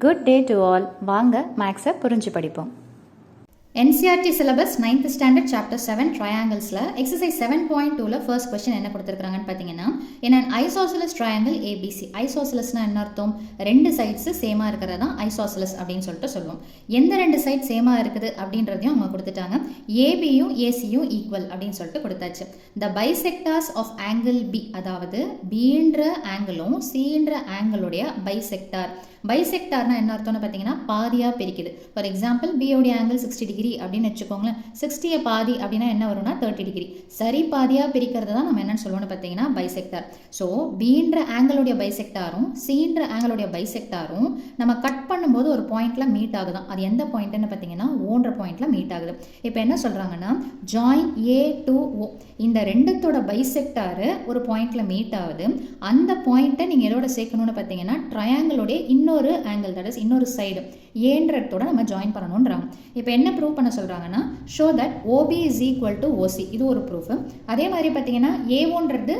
Good day to all. வாங்க மேக்ஸை புரிஞ்சு படிப்போம். NCERT syllabus 9th standard chapter 7 ட்ரையாங்கிள்ஸில் எக்ஸசைஸ் 7.2ல ஃபர்ஸ்ட் கொஸ்டின் என்ன கொடுத்துருக்காங்கன்னு பார்த்தீங்கன்னா, in an isosceles triangle ABC. ஐசோசலஸ்னா என்ன அர்த்தம்? ரெண்டு சைட்ஸு சேமாக இருக்கிறது தான் ஐசோசலஸ் அப்படின்னு சொல்லிட்டு சொல்லுவோம். எந்த ரெண்டு சைட் சேமாக இருக்குது அப்படின்றதையும் அவங்க கொடுத்துட்டாங்க. ஏபியும் ஏசியும் ஈக்குவல் அப்படின்னு சொல்லிட்டு கொடுத்தாச்சு. த பைசெக்டார்ஸ் ஆஃப் ஆங்கிள் பி, அதாவது பின்ற ஆங்கிளும் சின்ற ஆங்கிளுடைய பைசெக்டார். பைசெக்டார்னா என்ன அர்த்தம்னு பார்த்தீங்கன்னா பாதியாக பிரிக்குது. ஃபார் எக்ஸாம்பிள் பியோடைய ஆங்கிள் 60 டிகிரி அப்படின்னு வச்சுக்கோங்களேன். 60 பாதி அப்படின்னா என்ன வரும்னா 30 டிகிரி. சரி பாதியாக பிரிக்கிறது தான் நம்ம என்னன்னு சொல்லுவோம்னு பார்த்தீங்கன்னா பைசெக்டார். ஸோ பின்ற ஆங்கிளுடைய பைசெக்டாரும் சின்ற ஆங்கிளுடைய பைசெக்டாரும் நம்ம கட் பண்ணும்போது ஒரு பாயிண்ட்ல மீட் ஆகுதான். அது எந்த பாயிண்ட்னு பார்த்தீங்கன்னா ஓன்ற பாயிண்ட்ல மீட் ஆகுது. இப்போ என்ன சொல்றாங்கன்னா ஜாயின் ஏ டு ஓ, இந்த ரெண்டுத்தோட பைசெக்டாரு ஒரு பாயிண்ட்ல மீட் ஆகுது. அந்த பாயிண்ட்டை நீங்கள் எதோட சேர்க்கணும்னு பார்த்தீங்கன்னா ட்ரையாங்கிளுடைய இன்னொரு ஆங்கிள், தட் இஸ் இன்னொரு சைடு ஏன்றதோட நம்ம ஜாயின் பண்ணணுன்றாங்க. இப்போ என்ன ப்ரூவ் பண்ண சொல்கிறாங்கன்னா, show that OB is equal to OC, இது ஒரு ப்ரூஃப். அதே மாதிரி பார்த்தீங்கன்னா ஏஓன்றது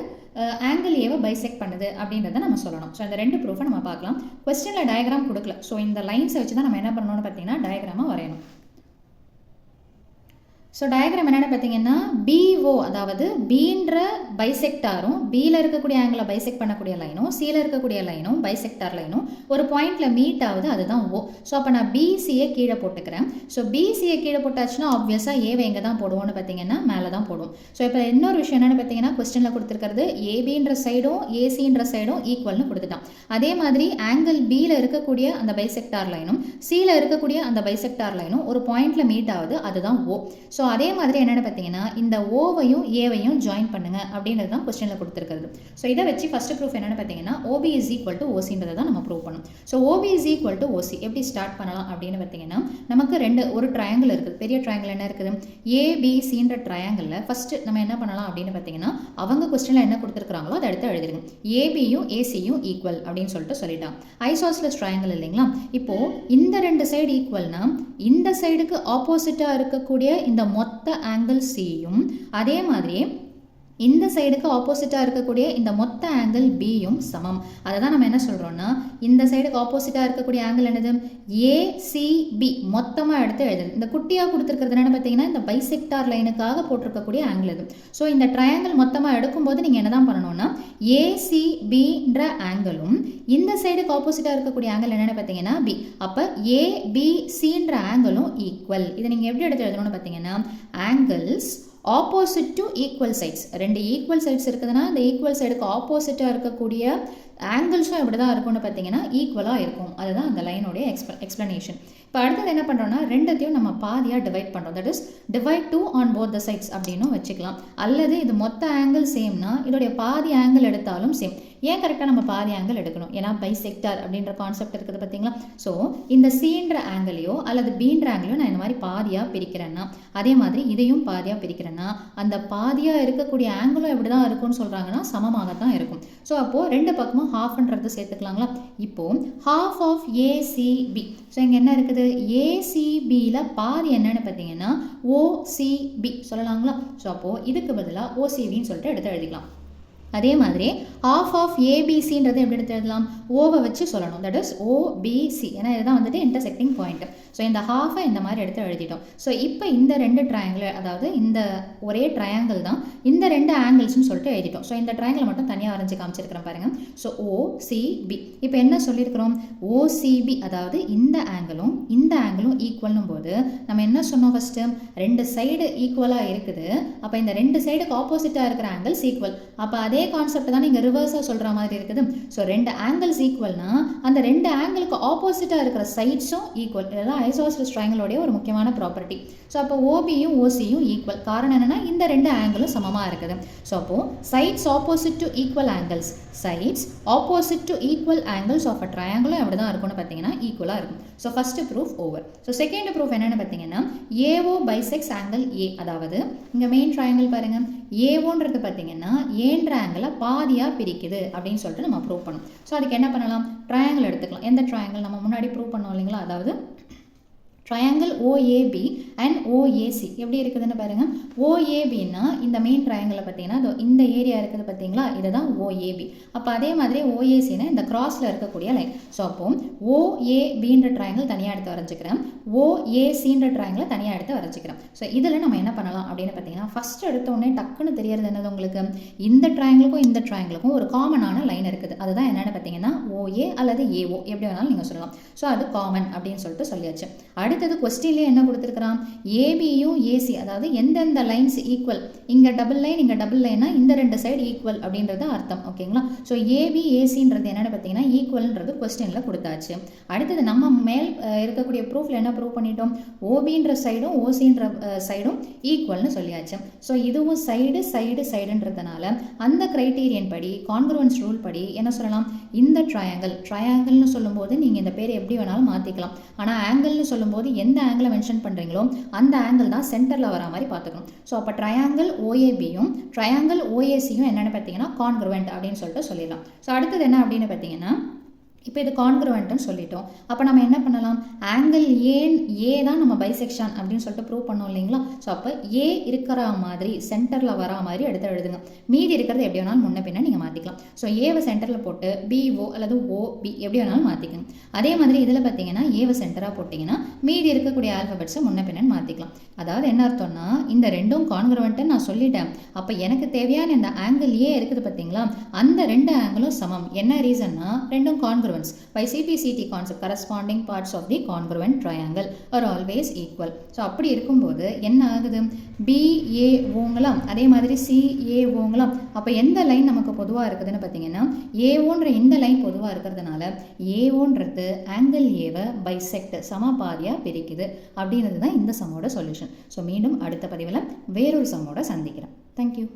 ஆங்கிள் ஏவை பைசெக்ட் பண்ணுது அப்படின்றத நம்ம சொல்லணும். ஸோ இந்த ரெண்டு ப்ரூஃபை நம்ம பார்க்கலாம். கொஸ்டினில் டயக்ராம் கொடுக்கல. ஸோ இந்த லைன்ஸை வச்சு தான் நம்ம என்ன பண்ணணும்னு பார்த்தீங்கன்னா டயக்ராமாக வரையணும். ஸோ டயக்ராம் என்னென்னு பார்த்தீங்கன்னா பிஓ, அதாவது பின்ற பைசெக்டாரும் பியில் இருக்கக்கூடிய ஆங்கிளை பைசெக்ட் பண்ணக்கூடிய லைனும் சியில் இருக்கக்கூடிய லைனும் பைசெக்டார் லைனும் ஒரு பாயிண்ட்ல மீட் ஆகுது, அதுதான் ஓ. ஸோ அப்போ நான் பிசியை கீழே போட்டுக்கிறேன். ஸோ பிசியை கீழே போட்டாச்சுன்னா ஆப்வியஸாக ஏவை எங்கே தான் போடுவோம்னு பார்த்தீங்கன்னா மேலே தான் போடுவோம். ஸோ இப்போ இன்னொரு விஷயம் என்னென்னு பார்த்தீங்கன்னா கொஸ்டினில் கொடுத்துருக்கிறது ஏபின்ற சைடும் ஏசின்ற சைடும் ஈக்குவல்னு கொடுத்துட்டான். அதே மாதிரி ஆங்கிள் பியில் இருக்கக்கூடிய அந்த பைசெக்டார் லைனும் சியில் இருக்கக்கூடிய அந்த பைசெக்டார் லைனும் ஒரு பாயிண்ட்ல மீட் ஆகுது, அதுதான் ஓ. ஸோ அதே மாதிரி என்னென்னு பார்த்தீங்கன்னா இந்த ஓவையும் ஏவையும் ஜாயின் பண்ணுங்க அப்படின்றது தான் கொஸ்டினில் கொடுத்துருக்கிறது. ஸோ இதை வச்சு ஃபர்ஸ்ட் ப்ரூஃப் என்னென்னு பார்த்தீங்கன்னா ஓபி இஸ் ஈக்குவல் டு ஓசின்றதை தான் நம்ம ப்ரூவ் பண்ணணும். So OB is equal to OC எப்படி ஸ்டார்ட் பண்ணலாம் அப்படின்னு பார்த்தீங்கன்னா, நமக்கு ஒரு ட்ரையாங்கிள் இருக்குது. பெரிய ட்ரையாங்கிள் என்ன இருக்குது? ஏபிசின்ற ட்ரையாங்கிளில் ஃபர்ஸ்ட் நம்ம என்ன பண்ணலாம் அப்படின்னு பார்த்தீங்கன்னா, அவங்க கொஸ்டினில் என்ன கொடுத்துருக்காங்களோ அதை அடுத்து எழுதிருங்க. ஏபியும் ஏசியும் ஈக்குவல் அப்படின்னு சொல்லிட்டு சொல்லிட்டாங்க. ஐசோசலஸ் ட்ரையாங்கிள் இல்லைங்களா? இப்போ இந்த ரெண்டு சைடு ஈக்குவல்னா இந்த சைடுக்கு ஆப்போசிட்டாக இருக்கக்கூடிய இந்த மொத்த ஆங்கிள் சியும் அதே மாதிரி இந்த சைடுக்கு ஆப்போசிட்டாக இருக்கக்கூடிய இந்த மொத்த ஆங்கிள் பியும் சமம். அதை தான் நம்ம என்ன சொல்கிறோம்னா, இந்த சைடுக்கு ஆப்போசிட்டாக இருக்கக்கூடிய ஆங்கிள் என்னது? ஏசிபி மொத்தமாக எடுத்து எழுதுது. இந்த குட்டியாக கொடுத்துருக்கிறது என்னென்னு பார்த்தீங்கன்னா இந்த பைசெக்டார் லைனுக்காக போட்டிருக்கக்கூடிய ஆங்கிள் இது. ஸோ இந்த ட்ரையாங்கிள் மொத்தமாக எடுக்கும்போது நீங்கள் என்ன தான் பண்ணணும்னா ஏசிபின்ற ஆங்கிளும் இந்த சைடுக்கு ஆப்போசிட்டாக இருக்கக்கூடிய ஆங்கிள் என்னென்னு பார்த்தீங்கன்னா பி. அப்போ ஏபிசின்ற ஆங்கிளும் ஈக்குவல். இதை நீங்கள் எப்படி எடுத்து எழுதணும்னு பார்த்தீங்கன்னா angles opposite to equal sides. ரெண்டு ஈக்குவல் சைட்ஸ் இருக்குதுன்னா இந்த ஈக்குவல் சைடுக்கு ஆப்போசிட்டாக இருக்கக்கூடிய ஆங்கிள்ஸும் எப்படி தான் இருக்கும்னு பார்த்தீங்கன்னா ஈக்குவலாக இருக்கும். அதுதான் அந்த லைனுடைய எக்ஸ்பிளனேஷன். இப்போ அடுத்தது என்ன பண்ணுறோம்னா ரெண்டத்தையும் நம்ம பாதியாக டிவைட் பண்ணுறோம். That is divide 2 on both the sides அப்படின்னு வச்சுக்கலாம். அல்லது இது மொத்த ஆங்கிள் சேம்னா இதோடைய பாதி ஆங்கிள் எடுத்தாலும் சேம். ஏன் கரெக்டாக நம்ம பாதி ஆங்கிள் எடுக்கணும்? ஏன்னா பைசெக்டார் அப்படின்ற கான்செப்ட் இருக்குது பார்த்தீங்களா? ஸோ இந்த சின்ற ஆங்கிளையோ அல்லது பீன்ற ஆங்கிளையோ நான் இந்த மாதிரி பாதியாக பிரிக்கிறேன்னா, அதே மாதிரி இதையும் பாதியாக பிரிக்கிறேன்னா அந்த பாதியாக இருக்கக்கூடிய ஆங்கிளும் எப்படி தான் இருக்கும்னு சொல்கிறாங்கன்னா சமமாக தான் இருக்கும். ஸோ அப்போது ரெண்டு பக்கமும் ஹாஃப்ன்றது சேர்த்துக்கலாங்களா? இப்போது ஹாஃப் ஆஃப் ஏசிபி. ஸோ இங்கே என்ன இருக்குது? ஏசிபியில் பாதி என்னன்னு பார்த்தீங்கன்னா ஓசிபி சொல்லலாங்களா? ஸோ அப்போது இதுக்கு பதிலாக ஓசிபின்னு சொல்லிட்டு எடுத்து எழுதிக்கலாம். அதே மாதிரி half ஆஃப் ஏபிசின்றது எப்படி எடுத்து எழுதலாம்? ஓவை வச்சு சொல்லணும். That is OBC. ஏன்னா இதுதான் வந்துட்டு இன்டர்செக்டிங் பாயிண்ட். ஸோ இந்த ஹாஃபை இந்த மாதிரி எடுத்து எழுதிட்டோம். ஸோ இப்போ இந்த ரெண்டு ட்ரையாங்கிள், அதாவது இந்த ஒரே ட்ரையாங்கிள் தான் இந்த ரெண்டு ஆங்கிள்ஸ்னு சொல்லிட்டு எழுதிட்டோம். ஸோ இந்த ட்ரையாங்கிள் மட்டும் தனியாக வரைஞ்சி காமிச்சிருக்கிறேன் பாருங்க. So OCB. இப்போ என்ன சொல்லியிருக்கிறோம்? ஓசிபி அதாவது இந்த ஆங்கிளும் இந்த ஆங்கிளும் ஈக்குவல்னும் போது நம்ம என்ன சொன்னோம்? ஃபர்ஸ்ட்டு ரெண்டு சைடு ஈக்குவலாக இருக்குது. அப்போ இந்த ரெண்டு சைடுக்கு ஆப்போசிட்டாக இருக்கிற ஆங்கிள்ஸ் ஈக்குவல். அப்போ அதே கான்செப்ட் தான் நீங்கள் ரிவர்ஸாக சொல்கிற மாதிரி இருக்குது. ஸோ ரெண்டு ஆங்கிள்ஸ் ஈக்குவல்னா அந்த ரெண்டு ஆங்கிளுக்கு ஆப்போசிட்டாக இருக்கிற சைட்ஸும் ஈக்குவல். இதெல்லாம் ஐசோசலஸ் ட்ரையாங்கிளோடைய ஒரு முக்கியமான ப்ராப்பர்ட்டி. ஸோ அப்போ ஓபியும் ஓசியும் ஈக்குவல். காரணம் என்னென்னா இந்த ரெண்டு ஆங்கிளும் சமமாக இருக்குது. ஸோ அப்போது sides opposite to equal angles, sides opposite to equal angles of a ட்ரையாங்கிளும் எப்படி தான் இருக்கும்னு பார்த்தீங்கன்னா ஈக்குவலாக இருக்கும். So first proof over. So second proof என்னென்னு பார்த்தீங்கன்னா ஏஓ பைசெக்ஸ் ஆங்கிள் ஏ. அதாவது இங்கே மெயின் ட்ரையாங்கிள் பாருங்கள், ஏஓன்றது பார்த்தீங்கன்னா ஏன்ற ஆங்கிளை பாதியாக பிரிக்குது அப்படின்னு சொல்லிட்டு நம்ம ப்ரூவ் பண்ணணும். ஸோ அதுக்கு என்ன பண்ணலாம்? ட்ரையாங்கிள் எடுத்துக்கலாம். எந்த ட்ரையாங்கிள் நம்ம முன்னாடி ப்ரூவ் பண்ணோம் இல்லைங்களா? அதாவது ட்ரையாங்கிள் OAB அண்ட் OAC எப்படி இருக்குதுன்னு பாருங்கள். OABன்னா இந்த மெயின் ட்ரையாங்கிளில் பார்த்தீங்கன்னா இந்த ஏரியா இருக்குது பார்த்தீங்களா, இதுதான் OAB. அப்போ அதே மாதிரி OACன்னா இந்த கிராஸில் இருக்கக்கூடிய லைன். ஸோ அப்போ OABன்ற ட்ரையாங்கிள் தனியாக எடுத்து வரைஞ்சிக்கிறேன், OACன்ற ட்ரையாங்கிளை தனியாக எடுத்து வரைஞ்சிக்கிறேன். ஸோ இதில் நம்ம என்ன பண்ணலாம் அப்படின்னு பார்த்தீங்கன்னா, ஃபஸ்ட் எடுத்தோடனே டக்குன்னு தெரியறது என்னது உங்களுக்கு, இந்த ட்ரையாங்கிளுக்கும் இந்த ட்ரையாங்கிளுக்கும் ஒரு காமனான லைன் இருக்குது. அதுதான் என்னென்னு பார்த்தீங்கன்னா OA அல்லது AO எப்படி வேணாலும் நீங்கள் சொல்லலாம். ஸோ அது காமன் அப்படின்னு சொல்லிட்டு சொல்லியாச்சு. அடுத்தது கொஸ்டின்லேயே என்ன கொடுத்துருக்குறான், ஏபியும் ஏசி அதாவது எந்தெந்த லைன்ஸ் ஈக்குவல், இங்கே டபுள் லைன் இங்கே டபுள் லைனா இந்த ரெண்டு சைடு ஈக்குவல் அப்படின்றது அர்த்தம். ஓகேங்களா. ஸோ ஏபி ஏசின்றது என்னென்னு பார்த்தீங்கன்னா ஈக்குவல்ன்றது கொஸ்டினில் கொடுத்தாச்சு. அடுத்தது நம்ம மேல் இருக்கக்கூடிய ப்ரூஃபில் என்ன ப்ரூவ் பண்ணிட்டோம், ஓபின்ற சைடும் ஓசின்ற சைடும் ஈக்குவல்னு சொல்லியாச்சு. ஸோ இதுவும் சைடு சைடு சைடுன்றதுனால அந்த கிரைட்டீரியன் படி கான்க்ருவன்ஸ் ரூல் படி என்ன சொல்லலாம், இந்த ட்ரையாங்கிள்னு சொல்லும்போது நீங்கள் இந்த பேர் எப்படி வேணாலும் மாற்றிக்கலாம். ஆனால் ஆங்கிள்னு சொல்லும்போது எந்த ஆங்கிளை மென்ஷன் பண்ணுறீங்களோ அந்த ஆங்கிள் தான் சென்டரில் வர மாதிரி பார்த்துக்கணும். ஸோ அப்போ ட்ரையாங்கிள் OABயும் ட்ரையாங்கிள் OACயும் என்னென்னு பார்த்தீங்கன்னா கான்க்ருவெண்ட் அப்படின்னு சொல்லிட்டு சொல்லிடலாம். ஸோ அடுத்தது என்ன அப்படின்னு பார்த்தீங்கன்னா, இப்போ இது கான்க்ருவெண்ட்னு சொல்லிட்டோம். அப்போ நம்ம என்ன பண்ணலாம், ஆங்கிள் ஏ தான் நம்ம பைசெக்ஷன் அப்படின்னு சொல்லிட்டு ப்ரூவ் பண்ணோம் இல்லைங்களா. ஸோ அப்போ ஏ இருக்கிற மாதிரி சென்டரில் வரா மாதிரி எடுத்து எழுதுங்க. மீதி இருக்கிறது எப்படி வேணாலும் முன்ன பின்ன நீங்கள் மாற்றிக்கலாம். ஸோ ஏவை சென்டரில் போட்டு BO அல்லது OB எப்படி வேணாலும் மாற்றிக்கணும். அதே மாதிரி இதில் பார்த்தீங்கன்னா ஏவை சென்டராக போட்டிங்கன்னா மீதி இருக்கக்கூடிய ஆல்ஃபபெட்ஸை முன்ன பின்னு மாற்றிக்கலாம். அதாவது என்ன அர்த்தம்னா, இந்த ரெண்டும் கான்க்ருவெண்ட்டுன்னு நான் சொல்லிட்டேன். அப்போ எனக்கு தேவையான இந்த ஆங்கிள் ஏ இருக்குது பார்த்தீங்களா, அந்த ரெண்டு ஆங்கிளும் சமம். என்ன ரீசன்னா, ரெண்டும் கான்க்ருவெண்ட். By CPCT concept, corresponding parts of the congruent triangle are always equal. So அப்படி இருக்கும்போது என்ன ஆகுது, BAOங்களாம் அதே மாதிரி CAOங்களாம். அப்போ எந்த லைன் நமக்கு பொதுவாக இருக்குதுன்னு பார்த்தீங்கன்னா, AOன்ற இந்த லைன் பொதுவாக இருக்கிறதுனால AOன்றது ஆங்கிள் ஏவை பைசெக்ட் சமபாதியாக பிரிக்குது அப்படின்றது தான் இந்த சம்மோட சொல்யூஷன். ஸோ மீண்டும் அடுத்த பதிவில் வேறொரு சம்மோட சந்திக்கிறேன். தேங்க்யூ.